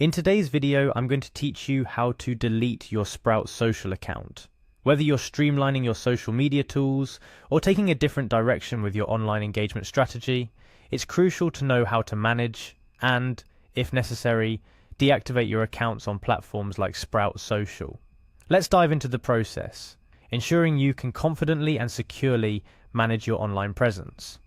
In today's video, I'm going to teach you how to delete your Sprout Social account. Whether you're streamlining your social media tools or taking a different direction with your online engagement strategy, it's crucial to know how to manage and, if necessary, deactivate your accounts on platforms like Sprout Social. Let's dive into the process, ensuring you can confidently and securely manage your online presence.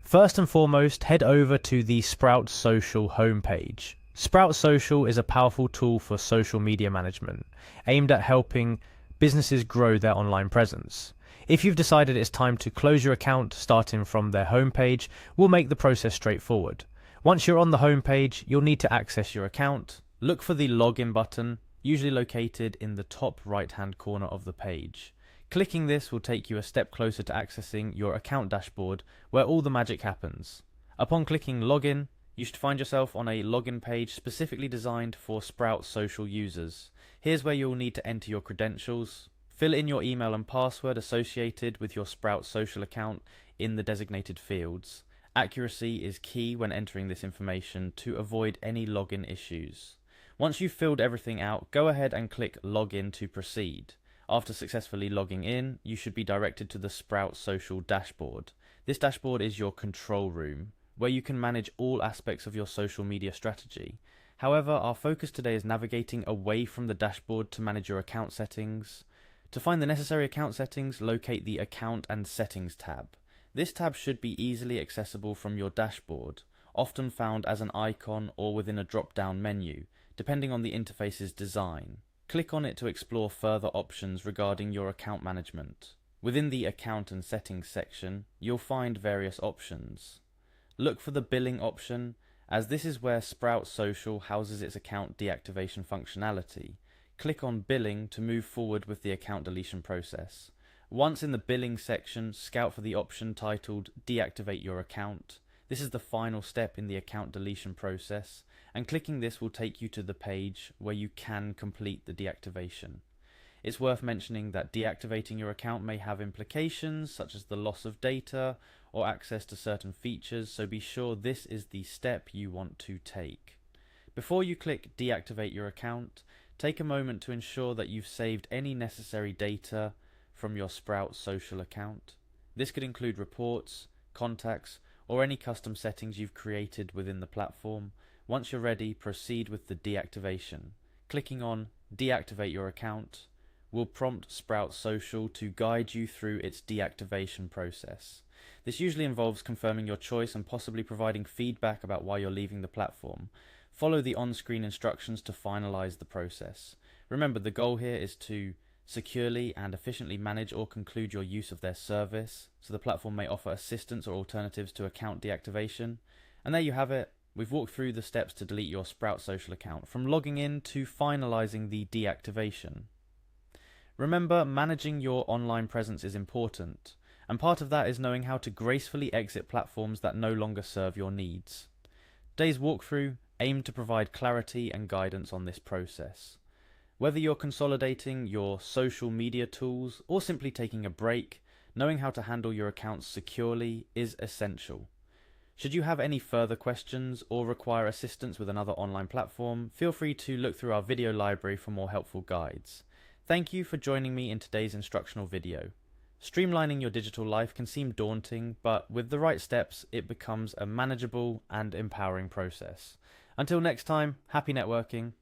First and foremost, head over to the Sprout Social homepage. Sprout Social is a powerful tool for social media management, aimed at helping businesses grow their online presence. If you've decided it's time to close your account starting from their homepage, we'll make the process straightforward. Once you're on the homepage, you'll need to access your account. Look for the login button, usually located in the top right-hand corner of the page. Clicking this will take you a step closer to accessing your account dashboard, where all the magic happens. Upon clicking login, you should find yourself on a login page specifically designed for Sprout Social users. Here's where you'll need to enter your credentials. Fill in your email and password associated with your Sprout Social account in the designated fields. Accuracy is key when entering this information to avoid any login issues. Once you've filled everything out, go ahead and click Login to proceed. After successfully logging in, you should be directed to the Sprout Social dashboard. This dashboard is your control room, where you can manage all aspects of your social media strategy. However, our focus today is navigating away from the dashboard to manage your account settings. To find the necessary account settings, locate the Account and Settings tab. This tab should be easily accessible from your dashboard, often found as an icon or within a drop-down menu, depending on the interface's design. Click on it to explore further options regarding your account management. Within the Account and Settings section, you'll find various options. Look for the Billing option, as this is where Sprout Social houses its account deactivation functionality. Click on Billing to move forward with the account deletion process. Once in the Billing section, scout for the option titled Deactivate Your Account. This is the final step in the account deletion process, and clicking this will take you to the page where you can complete the deactivation. It's worth mentioning that deactivating your account may have implications such as the loss of data or access to certain features, so be sure this is the step you want to take. Before you click Deactivate Your Account, take a moment to ensure that you've saved any necessary data from your Sprout Social account. This could include reports, contacts, or any custom settings you've created within the platform. Once you're ready, proceed with the deactivation. Clicking on Deactivate Your Account will prompt Sprout Social to guide you through its deactivation process. This usually involves confirming your choice and possibly providing feedback about why you're leaving the platform. Follow the on-screen instructions to finalize the process. Remember, the goal here is to securely and efficiently manage or conclude your use of their service, so the platform may offer assistance or alternatives to account deactivation. And there you have it. We've walked through the steps to delete your Sprout Social account, from logging in to finalizing the deactivation. Remember, managing your online presence is important, and part of that is knowing how to gracefully exit platforms that no longer serve your needs. Today's walkthrough aimed to provide clarity and guidance on this process. Whether you're consolidating your social media tools or simply taking a break, knowing how to handle your accounts securely is essential. Should you have any further questions or require assistance with another online platform, feel free to look through our video library for more helpful guides. Thank you for joining me in today's instructional video. Streamlining your digital life can seem daunting, but with the right steps, it becomes a manageable and empowering process. Until next time, happy networking.